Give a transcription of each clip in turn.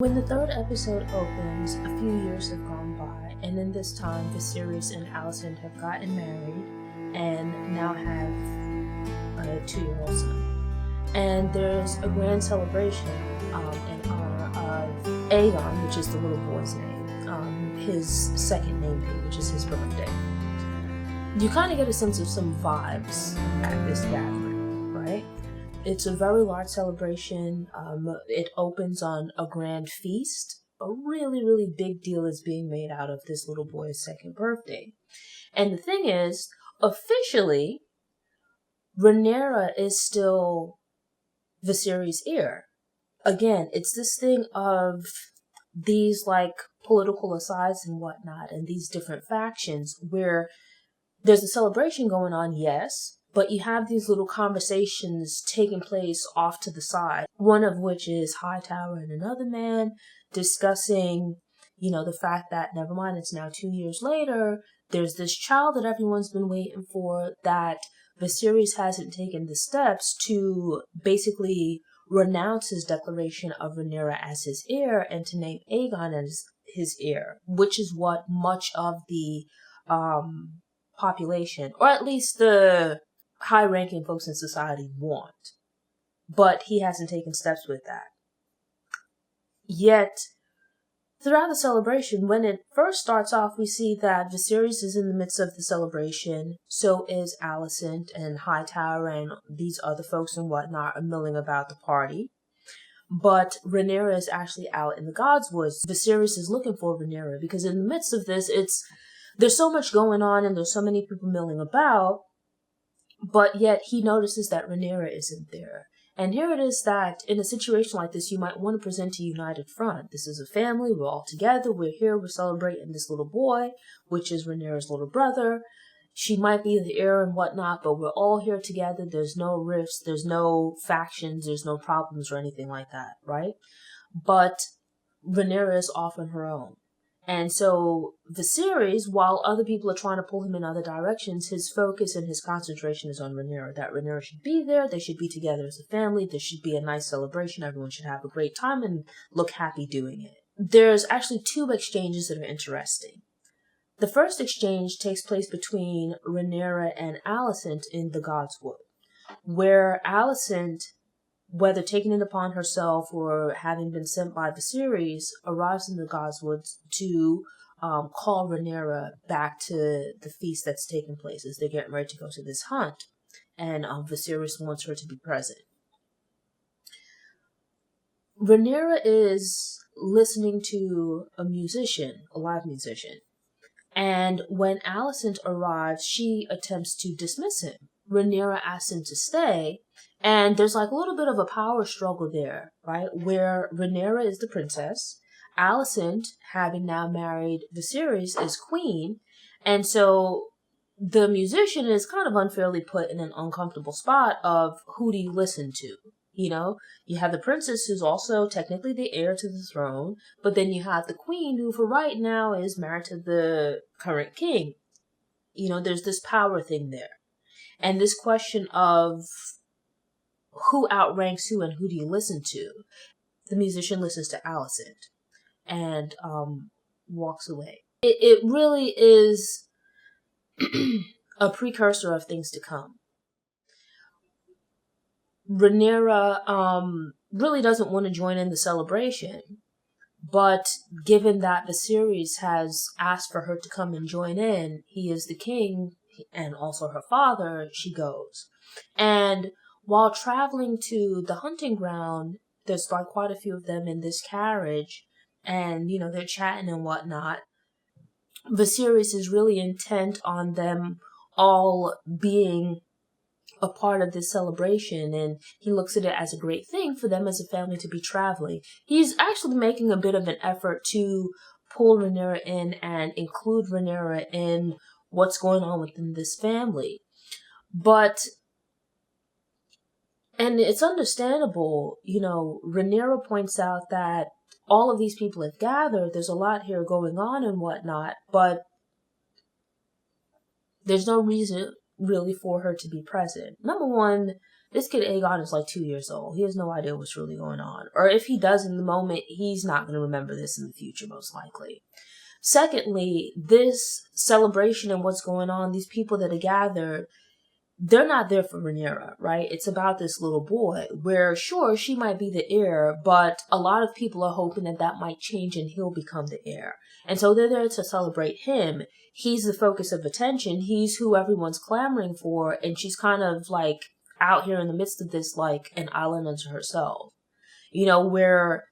When the third episode opens, a few years have gone by, and in this time, Viserys and Alicent have gotten married and now have a 2-year-old son. And there's a grand celebration in honor of Aegon, which is the little boy's name, his second name day, which is his birthday. You kind of get a sense of some vibes at this gathering, right? It's a very large celebration. It opens on a grand feast. A really, really big deal is being made out of this little boy's second birthday. And the thing is, officially, Rhaenyra is still Viserys' heir. Again, it's this thing of these political asides and whatnot, and these different factions where there's a celebration going on, yes, but you have these little conversations taking place off to the side, one of which is Hightower and another man discussing, the fact that, never mind, it's now 2 years later, there's this child that everyone's been waiting for, that Viserys hasn't taken the steps to basically renounce his declaration of Rhaenyra as his heir and to name Aegon as his heir, which is what much of the population, or at least the high-ranking folks in society, want. But he hasn't taken steps with that. Yet, throughout the celebration, when it first starts off, we see that Viserys is in the midst of the celebration, so is Alicent and Hightower and these other folks and whatnot are milling about the party. But Rhaenyra is actually out in the Godswoods. Viserys is looking for Rhaenyra because in the midst of this, there's so much going on and there's so many people milling about, but yet he notices that Rhaenyra isn't there. And here it is that in a situation like this, you might want to present a united front. This is a family, we're all together, we're here, we're celebrating this little boy, which is Rhaenyra's little brother. She might be the heir and whatnot, but we're all here together. There's no rifts, there's no factions, there's no problems or anything like that, right? But Rhaenyra is off on her own. And so Viserys, while other people are trying to pull him in other directions, his focus and his concentration is on Rhaenyra. That Rhaenyra should be there, they should be together as a family, there should be a nice celebration, everyone should have a great time and look happy doing it. There's actually 2 exchanges that are interesting. The first exchange takes place between Rhaenyra and Alicent in the Godswood, where Alicent, whether taking it upon herself or having been sent by Viserys, arrives in the Godswoods to call Rhaenyra back to the feast that's taking place as they're getting ready to go to this hunt. And Viserys wants her to be present. Rhaenyra is listening to a live musician. And when Alicent arrives, she attempts to dismiss him. Rhaenyra asks him to stay, and there's a little bit of a power struggle there, right? Where Rhaenyra is the princess, Alicent, having now married Viserys, is queen, and so the musician is kind of unfairly put in an uncomfortable spot of who do you listen to? You have the princess who's also technically the heir to the throne, but then you have the queen who for right now is married to the current king. There's this power thing there. And this question of who outranks who and who do you listen to? The musician listens to Alicent and walks away. It really is a precursor of things to come. Rhaenyra really doesn't want to join in the celebration, but given that Viserys has asked for her to come and join in, he is the king and also her father, she goes. And while traveling to the hunting ground, there's quite a few of them in this carriage, and they're chatting and whatnot. Viserys is really intent on them all being a part of this celebration, and he looks at it as a great thing for them as a family to be traveling. He's actually making a bit of an effort to pull Rhaenyra in and include Rhaenyra in what's going on within this family. And it's understandable, Rhaenyra points out that all of these people have gathered, there's a lot here going on and whatnot, but there's no reason really for her to be present. Number one, this kid Aegon is like 2 years old. He has no idea what's really going on. Or if he does in the moment, he's not going to remember this in the future, most likely. Secondly, this celebration and what's going on, these people that are gathered, they're not there for Rhaenyra, right? It's about this little boy where, sure, she might be the heir, but a lot of people are hoping that that might change and he'll become the heir. And so they're there to celebrate him. He's the focus of attention. He's who everyone's clamoring for. And she's kind of like out here in the midst of this, like an island unto herself, you know, where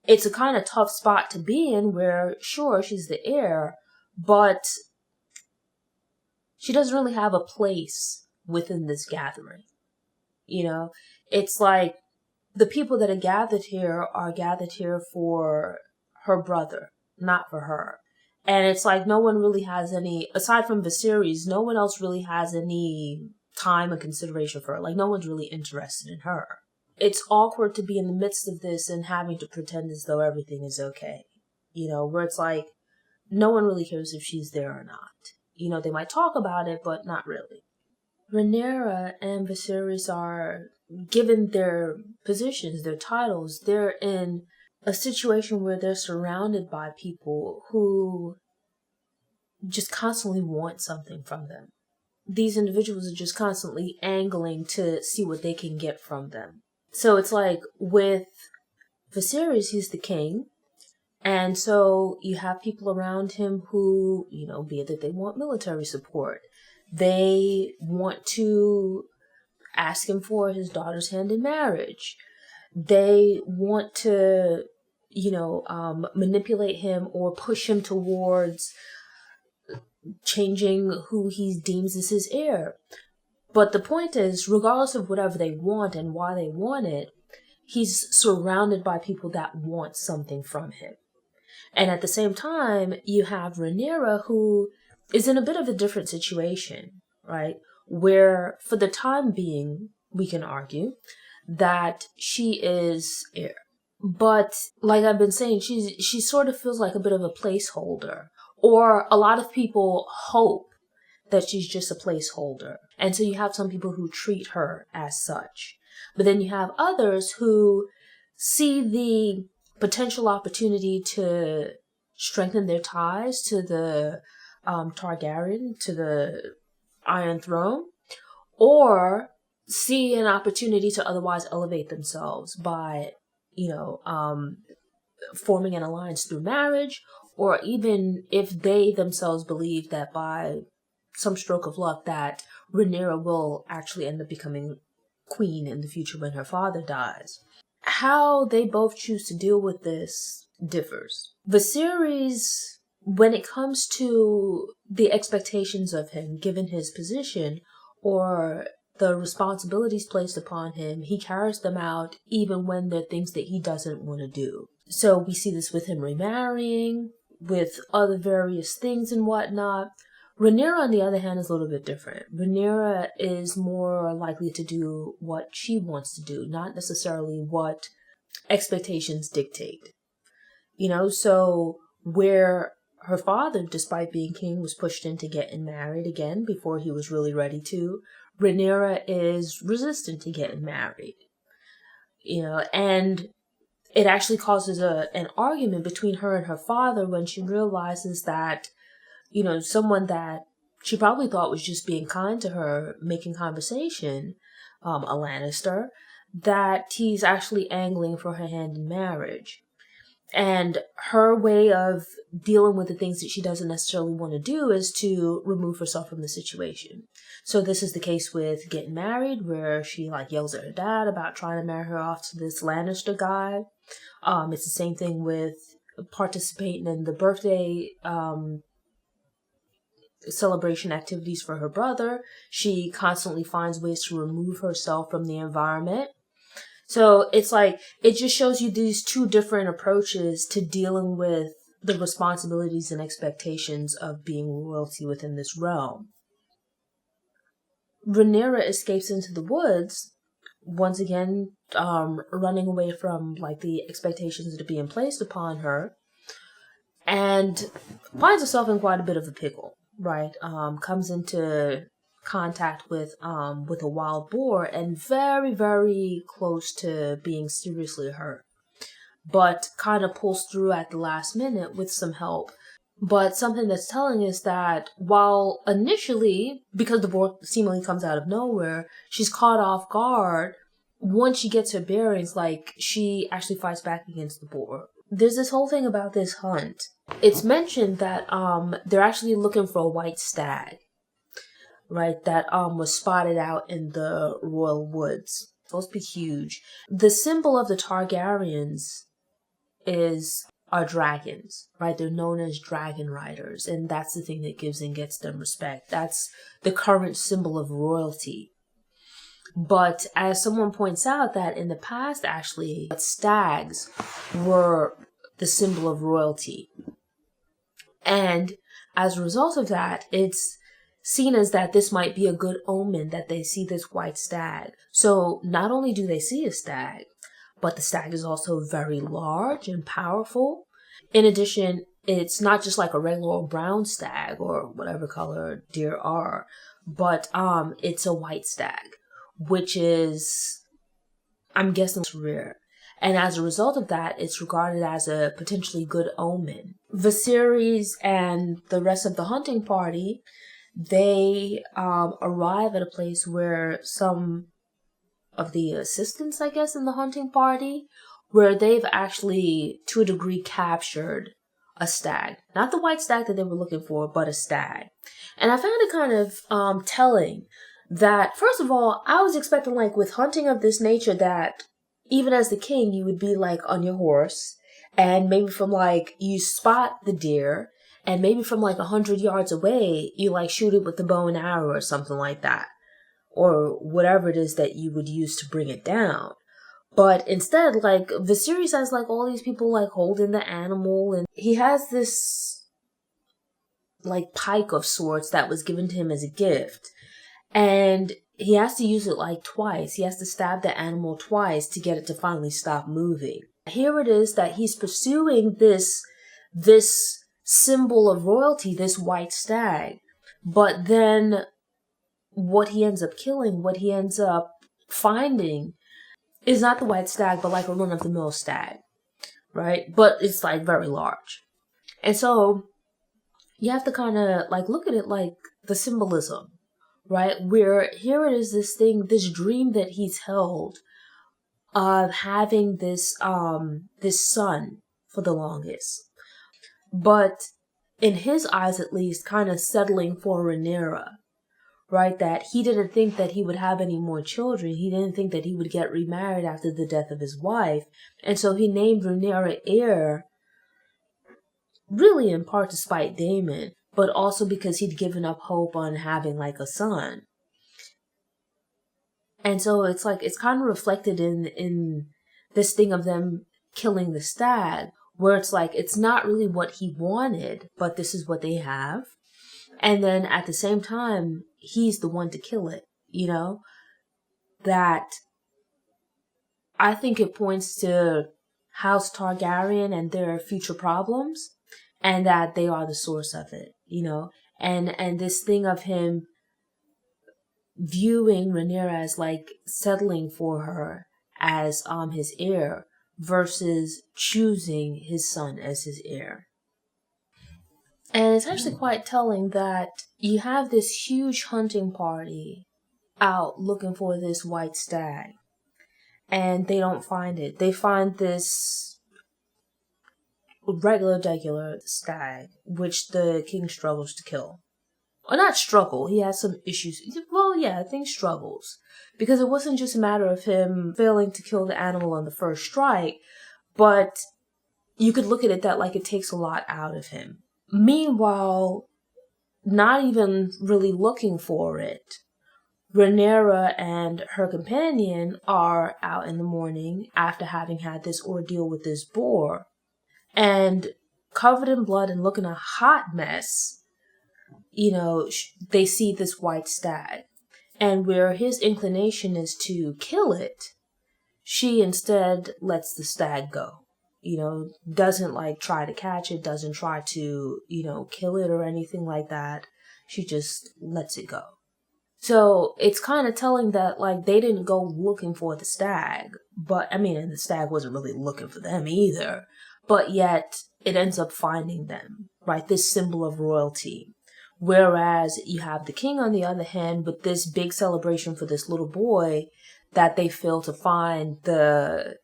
it's a kind of tough spot to be in where, sure, she's the heir, but she doesn't really have a place within this gathering. You know, it's like the people that are gathered here for her brother, not for her. And it's like no one really has any, aside from Viserys, no one else really has any time and consideration for her. Like no one's really interested in her. It's awkward to be in the midst of this and having to pretend as though everything is okay. You know, where it's like no one really cares if she's there or not. You know, they might talk about it, but not really. Rhaenyra and Viserys are, given their positions, their titles, they're in a situation where they're surrounded by people who just constantly want something from them. These individuals are just constantly angling to see what they can get from them. So it's like with Viserys, he's the king. And so you have people around him who, you know, be it that they want military support. They want to ask him for his daughter's hand in marriage. They want to, you know, manipulate him or push him towards changing who he deems as his heir. But the point is, regardless of whatever they want and why they want it, he's surrounded by people that want something from him. And at the same time, you have Rhaenyra, who is in a bit of a different situation, right? Where, for the time being, we can argue that she is heir. But, like I've been saying, she sort of feels like a bit of a placeholder. Or a lot of people hope that she's just a placeholder. And so you have some people who treat her as such. But then you have others who see the potential opportunity to strengthen their ties to the Targaryen, to the Iron Throne, or see an opportunity to otherwise elevate themselves by, you know, forming an alliance through marriage, or even if they themselves believe that by some stroke of luck that Rhaenyra will actually end up becoming queen in the future when her father dies. How they both choose to deal with this differs. Viserys, when it comes to the expectations of him, given his position, or the responsibilities placed upon him, he carries them out even when they're things that he doesn't want to do. So we see this with him remarrying, with other various things and whatnot. Rhaenyra, on the other hand, is a little bit different. Rhaenyra is more likely to do what she wants to do, not necessarily what expectations dictate. You know, so where her father, despite being king, was pushed into getting married again before he was really ready to, Rhaenyra is resistant to getting married. You know, and it actually causes an argument between her and her father when she realizes that, you know, someone that she probably thought was just being kind to her, making conversation, a Lannister, that he's actually angling for her hand in marriage. And her way of dealing with the things that she doesn't necessarily want to do is to remove herself from the situation. So this is the case with getting married, where she like yells at her dad about trying to marry her off to this Lannister guy. It's the same thing with participating in the birthday celebration activities for her brother. She constantly finds ways to remove herself from the environment. So it's like, it just shows you these two different approaches to dealing with the responsibilities and expectations of being royalty within this realm. Rhaenyra escapes into the woods, once again, running away from like the expectations that are being placed upon her, and finds herself in quite a bit of a pickle, right? Comes into contact with a wild boar and very, very close to being seriously hurt, but kind of pulls through at the last minute with some help. But something that's telling is that while initially, because the boar seemingly comes out of nowhere, she's caught off guard, once she gets her bearings, like, she actually fights back against the boar. There's this whole thing about this hunt. It's mentioned that they're actually looking for a white stag, right, that was spotted out in the royal woods. It's supposed to be huge. The symbol of the Targaryens are dragons, right? They're known as dragon riders, and that's the thing that gives and gets them respect. That's the current symbol of royalty. But as someone points out, that in the past, actually, stags were the symbol of royalty. And as a result of that, it's seen as that this might be a good omen that they see this white stag. So not only do they see a stag, but the stag is also very large and powerful. In addition, it's not just like a regular old brown stag or whatever color deer are, but it's a white stag, which is, I'm guessing, rare. And as a result of that, it's regarded as a potentially good omen. Viserys and the rest of the hunting party, they arrive at a place where some of the assistants, I guess, in the hunting party, where they've actually, to a degree, captured a stag. Not the white stag that they were looking for, but a stag. And I found it kind of telling that, first of all, I was expecting, like, with hunting of this nature, that even as the king, you would be, like, on your horse, and maybe from, like, you spot the deer, and maybe from, like, 100 yards away, you, like, shoot it with the bow and arrow or something like that, or whatever it is that you would use to bring it down. But instead, like, Viserys has, like, all these people, like, holding the animal, and he has this, like, pike of sorts that was given to him as a gift. And he has to use it, like, twice. He has to stab the animal twice to get it to finally stop moving. Here it is that he's pursuing this symbol of royalty, this white stag. But then what he ends up killing, what he ends up finding, is not the white stag, but like a run-of-the-mill stag, right? But it's, like, very large. And so you have to kind of, like, look at it like the symbolism, right? Where here it is, this thing, this dream that he's held of having this son for the longest. But in his eyes, at least, kind of settling for Rhaenyra, right? That he didn't think that he would have any more children. He didn't think that he would get remarried after the death of his wife. And so he named Rhaenyra heir, really in part to spite Daemon, but also because he'd given up hope on having, like, a son. And so it's like, it's kind of reflected in this thing of them killing the stag, where it's like, it's not really what he wanted, but this is what they have. And then at the same time, he's the one to kill it, you know? That, I think it points to House Targaryen and their future problems, and that they are the source of it, you know? And this thing of him viewing Rhaenyra as, like, settling for her as his heir versus choosing his son as his heir. And it's actually quite telling that you have this huge hunting party out looking for this white stag, and they don't find it. They find this regular stag, which the king struggles to kill. Or not struggle, he has some issues. Well, yeah, I think struggles. Because it wasn't just a matter of him failing to kill the animal on the first strike, but you could look at it that, like, it takes a lot out of him. Meanwhile, not even really looking for it, Rhaenyra and her companion are out in the morning after having had this ordeal with this boar, and covered in blood and looking a hot mess, you know, they see this white stag. And where his inclination is to kill it, she instead lets the stag go. You know, doesn't, like, try to catch it, doesn't try to, you know, kill it or anything like that. She just lets it go. So it's kind of telling that, like, they didn't go looking for the stag, and the stag wasn't really looking for them either, but yet it ends up finding them, right? This symbol of royalty. Whereas you have the king, on the other hand, with this big celebration for this little boy, that they fail to find the,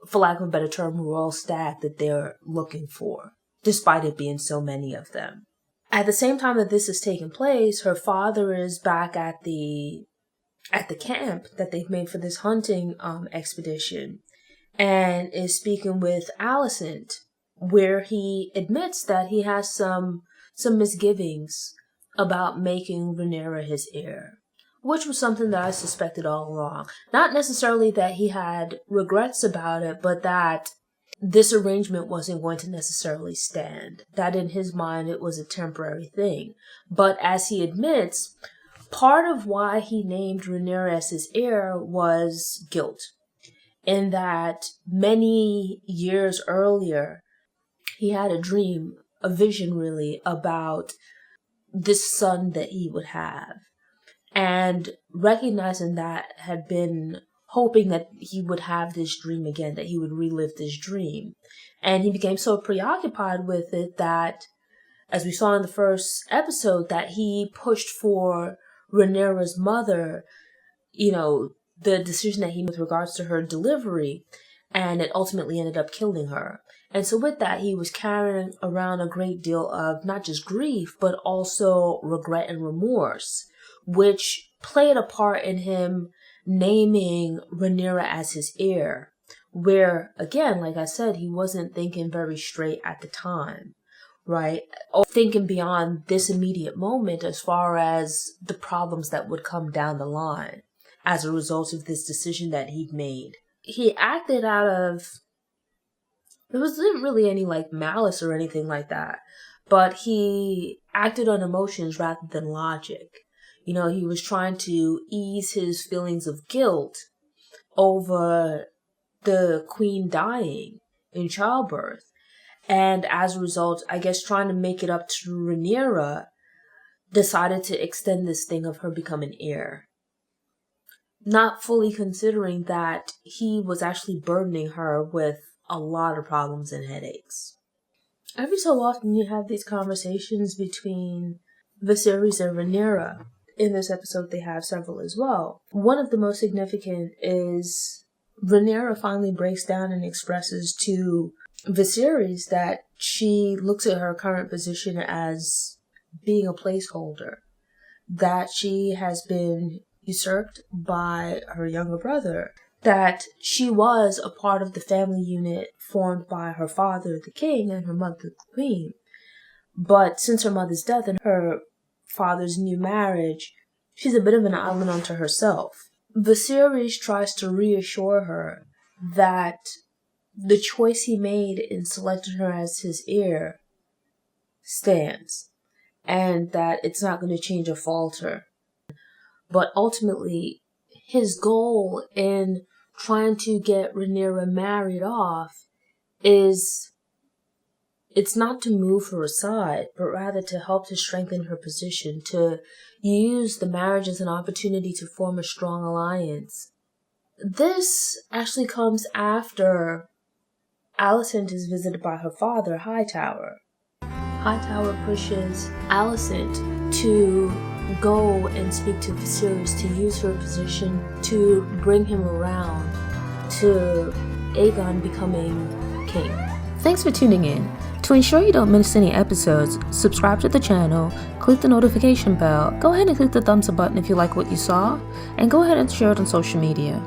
for lack of a better term, royal stag that they're looking for, despite it being so many of them. At the same time that this is taking place, her father is back at the camp that they've made for this hunting expedition, and is speaking with Alicent, where he admits that he has some misgivings about making Rhaenyra his heir, which was something that I suspected all along. Not necessarily that he had regrets about it, but that this arrangement wasn't going to necessarily stand. That in his mind it was a temporary thing. But as he admits, part of why he named Rhaenyra as his heir was guilt. In that many years earlier, he had a dream, a vision really, about this son that he would have. And recognizing that, had been hoping that he would have this dream again, that he would relive this dream. And he became so preoccupied with it that, as we saw in the first episode, that he pushed for Rhaenyra's mother, the decision that he made with regards to her delivery, and it ultimately ended up killing her. And so with that, he was carrying around a great deal of not just grief, but also regret and remorse, which played a part in him naming Rhaenyra as his heir, where, again, like I said, he wasn't thinking very straight at the time, right? Or thinking beyond this immediate moment as far as the problems that would come down the line as a result of this decision that he'd made. He acted out of, there wasn't really any malice or anything like that, but he acted on emotions rather than logic. He was trying to ease his feelings of guilt over the queen dying in childbirth. And as a result, I guess trying to make it up to Rhaenyra, decided to extend this thing of her becoming heir. Not fully considering that he was actually burdening her with a lot of problems and headaches. Every so often you have these conversations between Viserys and Rhaenyra. In this episode, they have several as well. One of the most significant is Rhaenyra finally breaks down and expresses to Viserys that she looks at her current position as being a placeholder, that she has been usurped by her younger brother, that she was a part of the family unit formed by her father, the king, and her mother, the queen. But since her mother's death and her father's new marriage, she's a bit of an island unto herself. Viserys tries to reassure her that the choice he made in selecting her as his heir stands, and that it's not going to change or falter. But ultimately, his goal in trying to get Rhaenyra married off is, it's not to move her aside, but rather to help to strengthen her position, to use the marriage as an opportunity to form a strong alliance. This actually comes after Alicent is visited by her father, Hightower. Hightower pushes Alicent to go and speak to Viserys, to use her position to bring him around to Aegon becoming king. Thanks for tuning in. To ensure you don't miss any episodes, subscribe to the channel, click the notification bell, go ahead and click the thumbs up button if you like what you saw, and go ahead and share it on social media.